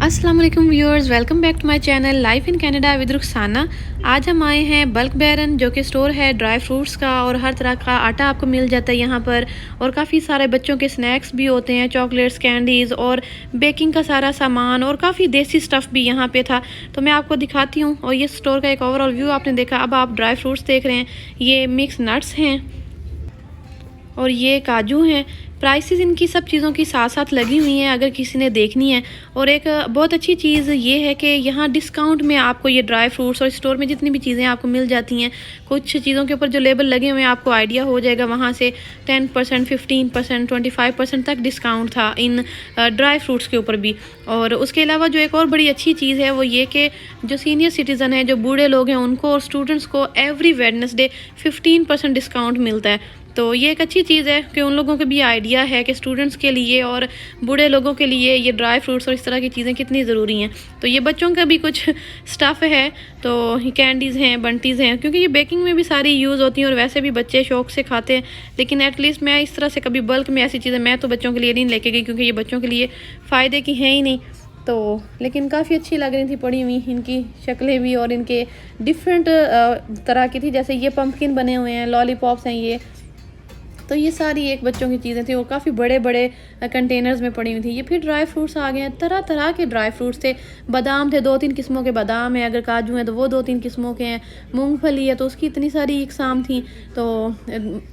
अस्सलाम वालेकुम viewers, welcome back to my channel life in Canada with Rukhsana. आज हम आए हैं बल्क बैरन, जो कि स्टोर है ड्राई फ्रूट्स का, और हर तरह का आटा आपको मिल जाता है यहाँ पर। और काफ़ी सारे बच्चों के स्नैक्स भी होते हैं, चॉकलेट्स, कैंडीज़ और बेकिंग का सारा सामान, और काफ़ी देसी स्टफ़ भी यहाँ पे था। तो मैं आपको दिखाती हूँ। और ये स्टोर का एक ओवरऑल व्यू आपने देखा। अब आप ड्राई फ्रूट्स देख रहे हैं, ये मिक्स नट्स हैं और ये काजू हैं। प्राइसेस इनकी सब चीज़ों की साथ साथ लगी हुई हैं अगर किसी ने देखनी है। और एक बहुत अच्छी चीज़ ये है कि यहाँ डिस्काउंट में आपको ये ड्राई फ्रूट्स और स्टोर में जितनी भी चीज़ें आपको मिल जाती हैं, कुछ चीज़ों के ऊपर जो लेबल लगे हुए हैं आपको आइडिया हो जाएगा वहाँ से 10%, 15%, 25% तक डिस्काउंट था इन ड्राई फ्रूट्स के ऊपर भी। और उसके अलावा जो एक और बड़ी अच्छी चीज़ है वो ये कि जो सीनियर सिटीज़न है, जो बूढ़े लोग हैं, उनको और स्टूडेंट्स को एवरी वेडनेसडे 15% डिस्काउंट मिलता है। तो ये एक अच्छी चीज़ है कि उन लोगों को भी आइडिया है कि स्टूडेंट्स के लिए और बूढ़े लोगों के लिए ये ड्राई फ्रूट्स और इस तरह की चीज़ें कितनी ज़रूरी हैं। तो ये बच्चों का भी कुछ स्टफ़ है, तो कैंडीज़ हैं, बंटीज़ हैं, क्योंकि ये बेकिंग में भी सारी यूज़ होती हैं और वैसे भी बच्चे शौक से खाते हैं। लेकिन एटलीस्ट मैं इस तरह से कभी बल्क में ऐसी चीज़ें मैं तो बच्चों के लिए नहीं लेके गई, क्योंकि ये बच्चों के लिए फ़ायदे की हैं ही नहीं। तो लेकिन काफ़ी अच्छी लग रही थी पड़ी हुई, इनकी शक्लें भी, और इनके डिफरेंट तरह की थी। जैसे ये पम्पकिन बने हुए हैं, लॉलीपॉप्स हैं ये। तो ये सारी एक बच्चों की चीज़ें थी, और काफ़ी बड़े बड़े कंटेनर्स में पड़ी हुई थी। ये फिर ड्राई फ्रूट्स आ गए हैं, तरह तरह के ड्राई फ्रूट्स थे। बादाम थे, 2-3 किस्मों के बादाम हैं, अगर काजू हैं तो वो 2-3 किस्मों के हैं। मूंगफली है तो उसकी इतनी सारी इकसाम थी। तो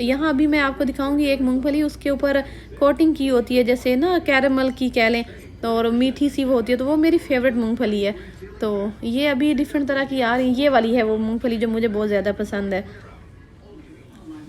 यहाँ अभी मैं आपको दिखाऊंगी एक मूंगफली, उसके ऊपर कोटिंग की होती है, जैसे ना कैरेमल की कह लें, तो और मीठी सी वो होती है। तो वो मेरी फेवरेट मूंगफली है। तो ये अभी डिफरेंट तरह की आ रही है, ये वाली है वो मूंगफली जो मुझे बहुत ज़्यादा पसंद है।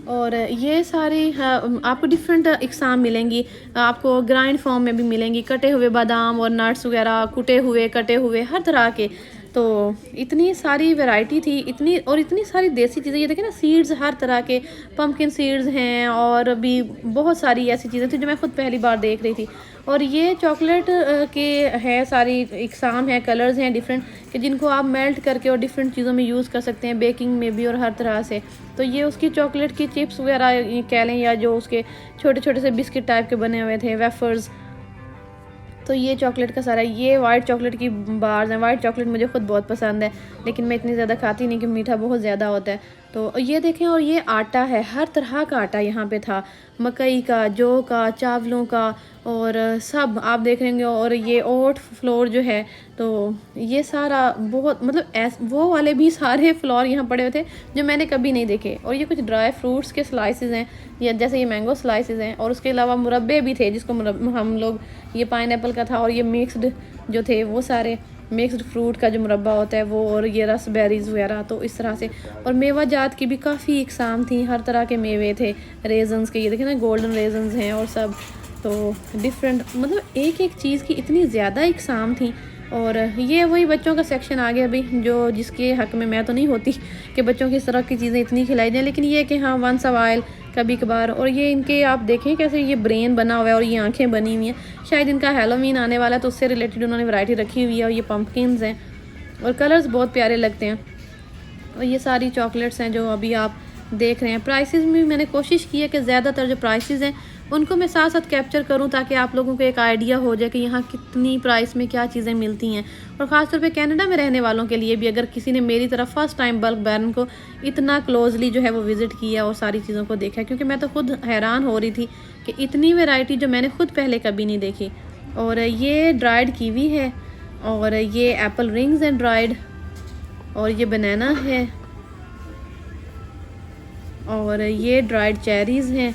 और ये सारी आपको डिफरेंट इकसाम मिलेंगी, आपको ग्राइंड फॉर्म में भी मिलेंगी, कटे हुए बादाम और नट्स वगैरह, कुटे हुए, कटे हुए, हर तरह के। तो इतनी सारी वैरायटी थी, इतनी सारी देसी चीज़ें। ये देखें ना, सीड्स हर तरह के, पम्पकिन सीड्स हैं, और भी बहुत सारी ऐसी चीज़ें थी जो मैं खुद पहली बार देख रही थी। और ये चॉकलेट के है सारी इकसाम है, कलर्स हैं डिफरेंट, कि जिनको आप मेल्ट करके और डिफरेंट चीज़ों में यूज़ कर सकते हैं, बेकिंग में भी और हर तरह से। तो ये उसकी चॉकलेट की चिप्स वगैरह कह लें, या जो उसके छोटे छोटे से बिस्किट टाइप के बने हुए थे, वेफर्स। तो ये चॉकलेट का सारा, ये वाइट चॉकलेट की बार्स हैं। वाइट चॉकलेट मुझे खुद बहुत पसंद है, लेकिन मैं इतनी ज़्यादा खाती नहीं, कि मीठा बहुत ज़्यादा होता है। तो ये देखें, और ये आटा है, हर तरह का आटा यहाँ पे था, मकई का, जौ का, चावलों का, और सब आप देख लेंगे। और ये ओट फ्लोर जो है, तो ये सारा बहुत, मतलब वो वाले भी सारे फ्लोर यहाँ पड़े हुए थे जो मैंने कभी नहीं देखे। और ये कुछ ड्राई फ्रूट्स के स्लाइसेस हैं, या जैसे ये मैंगो स्लाइसेस हैं। और उसके अलावा मुरब्बे भी थे, जिसको हम लोग, ये पाइनएप्पल का था, और ये मिक्स्ड जो थे वो सारे मिक्स्ड फ्रूट का जो मुरब्बा होता है वो, और ये रसबेरीज वगैरह। तो इस तरह से, और मेवा जात की भी काफ़ी इकसाम थी, हर तरह के मेवे थे, रेजन्स के, ये देखें ना, गोल्डन रेजन्स हैं और सब। तो डिफरेंट, मतलब एक एक चीज़ की इतनी ज़्यादा इकसाम थी। और ये वही बच्चों का सेक्शन आ गया भाई, जो जिसके हक़ में मैं तो नहीं होती कि बच्चों की इस तरह की चीज़ें इतनी खिलाई जाएँ, लेकिन ये कि हाँ, वंस अ वाइल, कभी कभार। और ये इनके आप देखें कैसे ये ब्रेन बना हुआ है, और ये आंखें बनी हुई हैं। शायद इनका हैलोवीन आने वाला है, तो उससे रिलेटेड उन्होंने वैरायटी रखी हुई है। और ये पम्पकिन्स हैं, और कलर्स बहुत प्यारे लगते हैं। और ये सारी चॉकलेट्स हैं जो अभी आप देख रहे हैं। प्राइसेस में मैंने कोशिश की है कि ज़्यादातर जो प्राइसेस हैं उनको मैं साथ साथ कैप्चर करूं, ताकि आप लोगों को एक आइडिया हो जाए कि यहाँ कितनी प्राइस में क्या चीज़ें मिलती हैं। और ख़ासतौर पे कनाडा में रहने वालों के लिए भी, अगर किसी ने मेरी तरफ फर्स्ट टाइम बल्क बैरन को इतना क्लोजली जो है वो विज़िट किया और सारी चीज़ों को देखा, क्योंकि मैं तो खुद हैरान हो रही थी कि इतनी वेराइटी जो मैंने खुद पहले कभी नहीं देखी। और ये ड्राइड कीवी है, और ये एप्पल रिंग्स हैं ड्राइड, और ये बनाना है, और ये ड्राइड चेरीज़ हैं।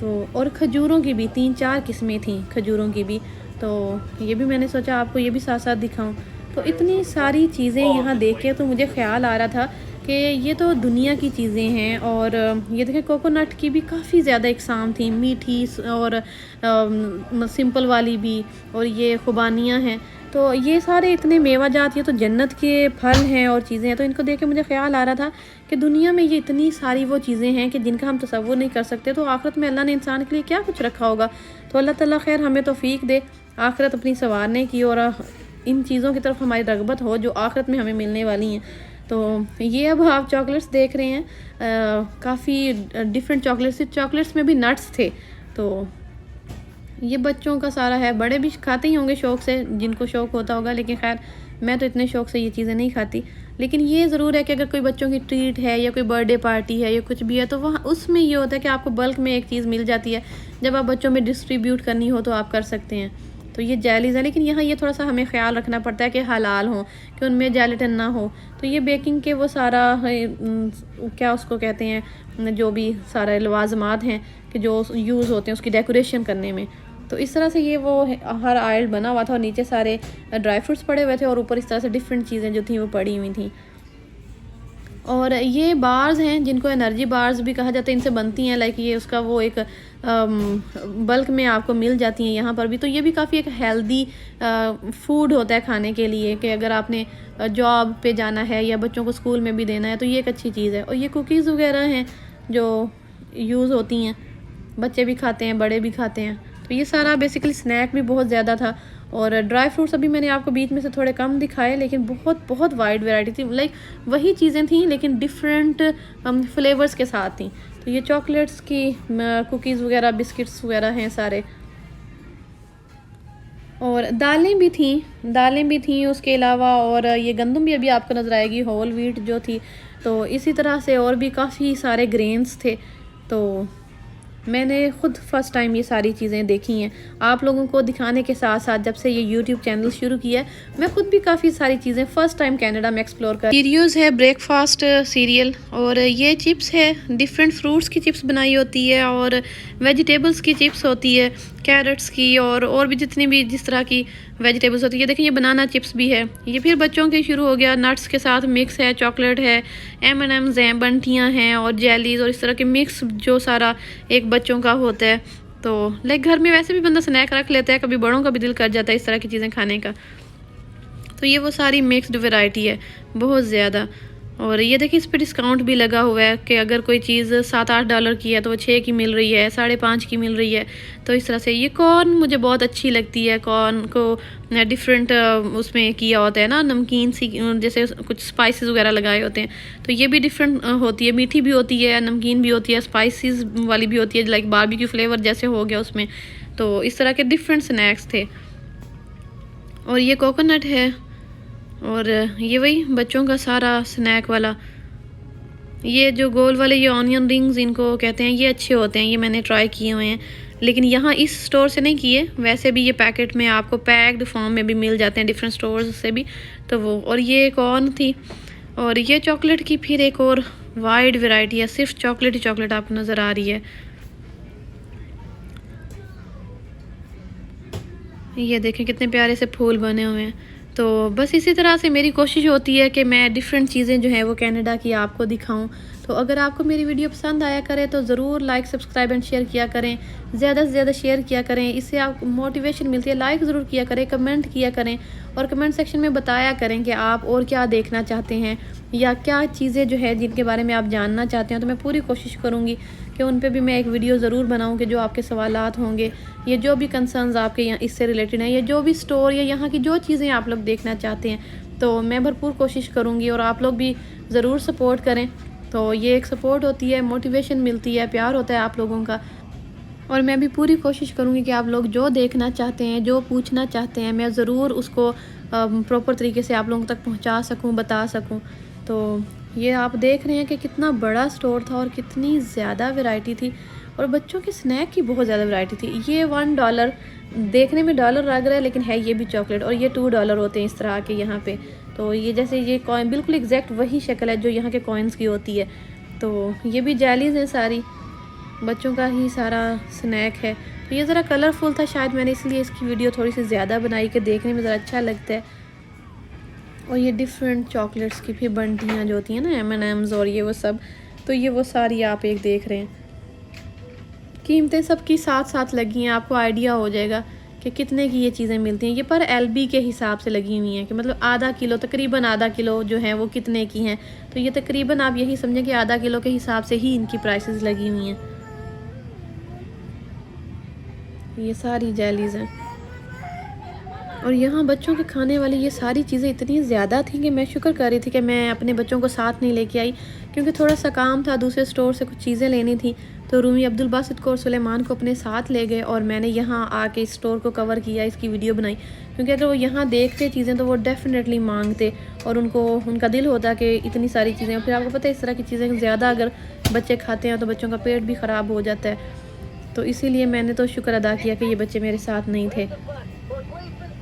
तो और खजूरों की भी 3-4 किस्में थी, खजूरों की भी। तो ये भी मैंने सोचा आपको ये भी साथ साथ दिखाऊं। तो इतनी सारी चीज़ें यहाँ देख के तो मुझे ख़्याल आ रहा था कि ये तो दुनिया की चीज़ें हैं। और ये देखें, कोकोनट की भी काफ़ी ज़्यादा इकसाम थी, मीठी और सिंपल वाली भी, और ये खुबानियाँ हैं। तो ये सारे इतने मेवा जात, ये तो जन्नत के फल हैं और चीज़ें हैं। तो इनको देख के मुझे ख्याल आ रहा था कि दुनिया में ये इतनी सारी वो चीज़ें हैं कि जिनका हम तसव्वुर नहीं कर सकते। तो आखिरत में अल्लाह ने इंसान के लिए क्या कुछ रखा होगा। तो अल्लाह ताला खैर हमें तौफीक दे आखिरत अपनी संवारने की, और इन चीज़ों की तरफ हमारी रगबत हो जो आखिरत में हमें मिलने वाली हैं। तो ये अब आप चॉकलेट्स देख रहे हैं, काफ़ी डिफरेंट चॉकलेट्स में भी नट्स थे। तो ये बच्चों का सारा है, बड़े भी खाते ही होंगे शौक़ से, जिनको शौक़ होता होगा, लेकिन खैर मैं तो इतने शौक़ से ये चीज़ें नहीं खाती। लेकिन ये ज़रूर है कि अगर कोई बच्चों की ट्रीट है या कोई बर्थडे पार्टी है या कुछ भी है, तो वहाँ उसमें ये होता है कि आपको बल्क में एक चीज़ मिल जाती है। जब आप बच्चों में डिस्ट्रीब्यूट करनी हो तो आप कर सकते हैं। तो ये जेलीज़ है, लेकिन यहाँ ये थोड़ा सा हमें ख्याल रखना पड़ता है कि हलाल हों, कि उनमें जेलेटिन ना हो। तो ये बेकिंग के वो सारा क्या उसको कहते हैं, जो भी सारे लवाजमात हैं कि जो यूज़ होते हैं उसकी डेकोरेशन करने में। तो इस तरह से ये वो हर आयल बना हुआ था और नीचे सारे ड्राई फ्रूट्स पड़े हुए थे और ऊपर इस तरह से डिफरेंट चीज़ें जो थी वो पड़ी हुई थी। और ये बार्स हैं जिनको एनर्जी बार्स भी कहा जाता है, इनसे बनती हैं, लाइक ये उसका वो एक बल्क में आपको मिल जाती हैं यहाँ पर भी। तो ये भी काफ़ी एक हेल्दी फूड होता है खाने के लिए, कि अगर आपने जॉब पे जाना है या बच्चों को स्कूल में भी देना है तो ये एक अच्छी चीज़ है। और ये कुकीज़ वगैरह हैं जो यूज़ होती हैं, बच्चे भी खाते हैं, बड़े भी खाते हैं। तो ये सारा बेसिकली स्नैक भी बहुत ज़्यादा था। और ड्राई फ्रूट्स अभी मैंने आपको बीच में से थोड़े कम दिखाए, लेकिन बहुत बहुत वाइड वैरायटी थी, लाइक वही चीज़ें थी लेकिन डिफरेंट फ्लेवर्स के साथ थी। तो ये चॉकलेट्स की कुकीज़ वगैरह, बिस्किट्स वगैरह हैं सारे। और दालें भी थीं उसके अलावा। और ये गंदम भी अभी आपको नज़र आएगी, होल व्हीट जो थी। तो इसी तरह से और भी काफ़ी सारे ग्रेन्स थे। तो मैंने ख़ुद फ़र्स्ट टाइम ये सारी चीज़ें देखी हैं। आप लोगों को दिखाने के साथ साथ जब से ये यूट्यूब चैनल शुरू किया है, मैं ख़ुद भी काफ़ी सारी चीज़ें फ़र्स्ट टाइम कनाडा में एक्सप्लोर कर। सीरियल्स है, ब्रेकफास्ट सीरियल, और ये चिप्स है, डिफरेंट फ्रूट्स की चिप्स बनाई होती है और वेजिटेबल्स की चिप्स होती है, कैरेट्स की और भी जितनी भी जिस तरह की वेजिटेबल्स होती है। देखिए ये बनाना चिप्स भी है। ये फिर बच्चों के शुरू हो गया, नट्स के साथ मिक्स है, चॉकलेट है, M&M's हैं, बंटियाँ हैं और जेलीज़ और इस तरह के मिक्स जो सारा एक बच्चों का होता है। तो लाइक घर में वैसे भी बंदा स्नैक रख लेता है, कभी बड़ों का भी दिल कर जाता है इस तरह की चीज़ें खाने का। तो ये वो सारी मिक्स्ड वैरायटी है, बहुत ज़्यादा। और ये देखिए इस पे डिस्काउंट भी लगा हुआ है कि अगर कोई चीज़ $7-8 की है तो वो 6 की मिल रही है, 5.5 की मिल रही है। तो इस तरह से ये कॉर्न मुझे बहुत अच्छी लगती है। कॉर्न को डिफरेंट उसमें किया होता है ना, नमकीन सी, जैसे कुछ स्पाइसेस वगैरह लगाए होते हैं। तो ये भी डिफरेंट होती है, मीठी भी होती है, नमकीन भी होती है, स्पाइसेस वाली भी होती है, लाइक बारबेक्यू फ्लेवर जैसे हो गया उसमें। तो इस तरह के डिफरेंट स्नैक्स थे। और ये कोकोनट है, और ये वही बच्चों का सारा स्नैक वाला। ये जो गोल वाले ये ऑनियन रिंग्स इनको कहते हैं, ये अच्छे होते हैं, ये मैंने ट्राई किए हुए हैं, लेकिन यहाँ इस स्टोर से नहीं किए। वैसे भी ये पैकेट में आपको पैक्ड फॉर्म में भी मिल जाते हैं डिफरेंट स्टोर्स से भी। तो वो, और ये कॉर्न थी। और ये चॉकलेट की फिर एक और वाइड वैरायटी है, सिर्फ चॉकलेट ही चॉकलेट आपको नज़र आ रही है। ये देखें कितने प्यारे से फूल बने हुए हैं। तो बस इसी तरह से मेरी कोशिश होती है कि मैं डिफरेंट चीज़ें जो हैं वो कनाडा की आपको दिखाऊं। तो अगर आपको मेरी वीडियो पसंद आया करे तो ज़रूर लाइक, सब्सक्राइब एंड शेयर किया करें, ज़्यादा से ज़्यादा शेयर किया करें, इससे आपको मोटिवेशन मिलती है। लाइक ज़रूर किया करें, कमेंट किया करें और कमेंट सेक्शन में बताया करें कि आप और क्या देखना चाहते हैं या क्या चीज़ें जो है जिनके बारे में आप जानना चाहते हैं। तो मैं पूरी कोशिश करूँगी कि उन पे भी मैं एक वीडियो ज़रूर बनाऊँ कि जो आपके सवालात होंगे या जो भी कंसर्न्स आपके यहाँ इससे रिलेटेड हैं या जो भी स्टोर या यहाँ की जो चीज़ें आप लोग देखना चाहते हैं, तो मैं भरपूर कोशिश करूँगी और आप लोग भी ज़रूर सपोर्ट करें। तो ये एक सपोर्ट होती है, मोटिवेशन मिलती है, प्यार होता है आप लोगों का। और मैं भी पूरी कोशिश करूँगी कि आप लोग जो देखना चाहते हैं, जो पूछना चाहते हैं, मैं ज़रूर उसको प्रॉपर तरीके से आप लोगों तक पहुँचा सकूँ, बता सकूँ। तो ये आप देख रहे हैं कि कितना बड़ा स्टोर था और कितनी ज़्यादा वैरायटी थी और बच्चों के स्नैक की बहुत ज़्यादा वैरायटी थी। ये $1 देखने में डॉलर लग रहा है, लेकिन है ये भी चॉकलेट, और ये $2 होते हैं इस तरह के यहाँ पे। तो ये जैसे ये कॉइन बिल्कुल एग्जैक्ट वही शक्ल है जो यहाँ के कॉइन्स की होती है। तो ये भी जेलीज़ हैं सारी, बच्चों का ही सारा स्नैक है। तो ये ज़रा कलरफुल था, शायद मैंने इसलिए इसकी वीडियो थोड़ी सी ज़्यादा बनाई कि देखने में ज़रा अच्छा लगता है। और ये डिफरेंट चॉकलेट्स की फिर बंटियाँ जो होती हैं ना, M&M's और ये वो सब। तो ये वो सारी आप एक देख रहे हैं, कीमतें सबकी साथ साथ लगी हैं, आपको आइडिया हो जाएगा कि कितने की ये चीज़ें मिलती हैं। ये पर LB के हिसाब से लगी हुई हैं कि मतलब आधा किलो, तकरीबन आधा किलो जो है वो कितने की हैं। तो ये तकरीबन आप यही समझें कि आधा किलो के हिसाब से ही इनकी प्राइसेस लगी हुई हैं। ये सारी जेलीज़ हैं और यहाँ बच्चों के खाने वाली ये सारी चीज़ें इतनी ज़्यादा थी कि मैं शुक्र कर रही थी कि मैं अपने बच्चों को साथ नहीं लेके आई, क्योंकि थोड़ा सा काम था, दूसरे स्टोर से कुछ चीज़ें लेनी थी। तो रूमी अब्दुल बासित को और सुलेमान को अपने साथ ले गए और मैंने यहाँ आके इस स्टोर को कवर किया, इसकी वीडियो बनाई, क्योंकि अगर वो यहाँ देखते चीज़ें तो वो डेफ़िनेटली मांगते और उनका दिल होता कि इतनी सारी चीज़ें। फिर आपको पता है इस तरह की चीज़ें ज़्यादा अगर बच्चे खाते हैं तो बच्चों का पेट भी ख़राब हो जाता है। तो इसीलिए मैंने तो शुक्र अदा किया कि ये बच्चे मेरे साथ नहीं थे।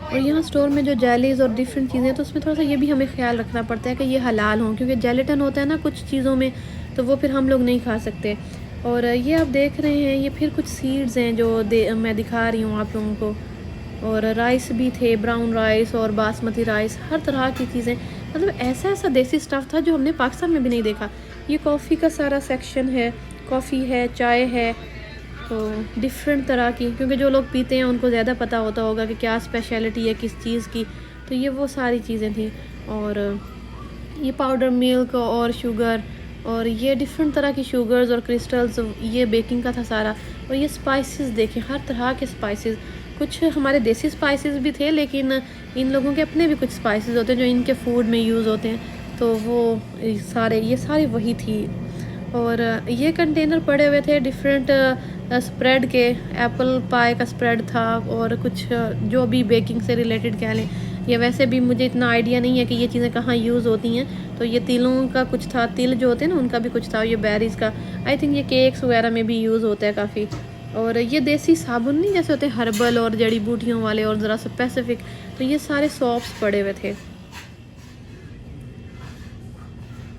और यहाँ स्टोर में जो जेलीज़ और डिफरेंट चीज़ें, तो उसमें थोड़ा सा ये भी हमें ख्याल रखना पड़ता है कि ये हलाल हों, क्योंकि जेलेटिन होता है ना कुछ चीज़ों में, तो वो फिर हम लोग नहीं खा सकते। और ये आप देख रहे हैं ये फिर कुछ सीड्स हैं जो मैं दिखा रही हूँ आप लोगों को। और राइस भी थे, ब्राउन राइस और बासमती राइस, हर तरह की चीज़ें। मतलब ऐसा ऐसा देसी स्टफ़ था जो हमने पाकिस्तान में भी नहीं देखा। ये कॉफ़ी का सारा सेक्शन है, कॉफ़ी है, चाय है, तो डिफरेंट तरह की, क्योंकि जो लोग पीते हैं उनको ज़्यादा पता होता होगा कि क्या स्पेशलिटी है किस चीज़ की। तो ये वो सारी चीज़ें थी। और ये पाउडर मिल्क और शुगर और ये डिफरेंट तरह की शुगर्स और क्रिस्टल्स, ये बेकिंग का था सारा। और ये स्पाइसेस देखें, हर तरह के स्पाइसेस, कुछ हमारे देसी स्पाइसेस भी थे, लेकिन इन लोगों के अपने भी कुछ स्पाइसेस होते हैं जो इनके फूड में यूज़ होते हैं। तो वो ये सारे वही थी। और ये कंटेनर पड़े हुए थे डिफरेंट स्प्रेड के, एप्पल पाई का स्प्रेड था और कुछ जो भी बेकिंग से रिलेटेड कह लें। ये वैसे भी मुझे इतना आइडिया नहीं है कि ये चीज़ें कहाँ यूज़ होती हैं। तो ये तिलों का कुछ था, तिल जो होते हैं ना उनका भी कुछ था, ये बेरीज़ का, आई थिंक ये केक्स वगैरह में भी यूज़ होता है काफ़ी। और ये देसी साबुन नहीं जैसे होते हैं हर्बल और जड़ी बूटियों वाले और ज़रा स्पेसिफिक, तो ये सारे सॉप्स पड़े हुए थे।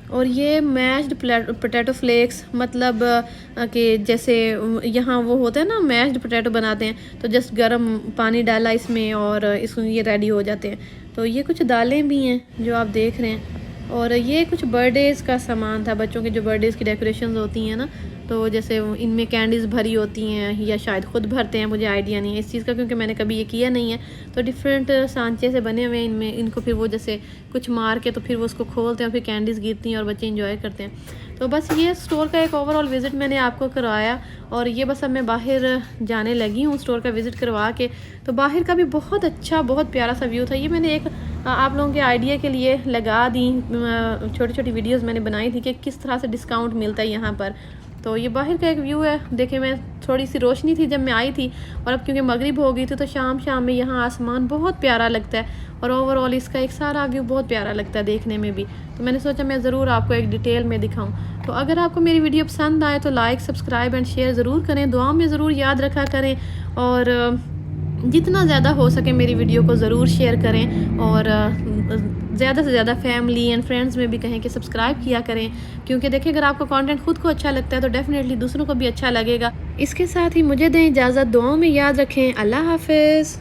और ये मैश्ड पोटैटो फ्लेक्स, मतलब कि जैसे यहाँ वो होता है ना मैश्ड पोटैटो बनाते हैं, तो जस्ट गर्म पानी डाला इसमें और इसमें ये रेडी हो जाते हैं। तो ये कुछ दालें भी हैं जो आप देख रहे हैं। और ये कुछ बर्थडेज़ का सामान था, बच्चों के जो बर्थडेज़ की डेकोरेशंस होती हैं ना, तो जैसे इनमें कैंडीज़ भरी होती हैं या शायद ख़ुद भरते हैं, मुझे आइडिया नहीं है इस चीज़ का क्योंकि मैंने कभी ये किया नहीं है। तो डिफरेंट सांचे से बने हुए हैं इनमें, इनको फिर वो जैसे कुछ मार के तो फिर वो उसको खोलते हैं और फिर कैंडीज़ गिरती हैं और बच्चे इंजॉय करते हैं। तो बस ये स्टोर का एक ओवरऑल विज़िट मैंने आपको करवाया। और ये बस अब मैं बाहर जाने लगी हूँ स्टोर का विज़िट करवा के। तो बाहर का भी बहुत अच्छा, बहुत प्यारा सा व्यू था। ये मैंने एक आप लोगों के आइडिया के लिए लगा दी, छोटी छोटी वीडियोस मैंने बनाई थी कि किस तरह से डिस्काउंट मिलता है यहाँ पर। तो ये बाहर का एक व्यू है, देखें मैं थोड़ी सी रोशनी थी जब मैं आई थी, और अब क्योंकि मगरिब हो गई थी तो शाम में यहाँ आसमान बहुत प्यारा लगता है और ओवरऑल इसका एक सारा व्यू बहुत प्यारा लगता है देखने में भी। तो मैंने सोचा मैं ज़रूर आपको एक डिटेल में दिखाऊं। तो अगर आपको मेरी वीडियो पसंद आए तो लाइक, सब्सक्राइब एंड शेयर ज़रूर करें, दुआ में ज़रूर याद रखा करें और जितना ज़्यादा हो सके मेरी वीडियो को ज़रूर शेयर करें और ज़्यादा से ज़्यादा फैमिली एंड फ्रेंड्स में भी कहें कि सब्सक्राइब किया करें, क्योंकि देखिए अगर आपको कंटेंट खुद को अच्छा लगता है तो डेफिनेटली दूसरों को भी अच्छा लगेगा। इसके साथ ही मुझे दें इजाज़त, दुआओं में याद रखें। अल्लाह हाफ़िज़।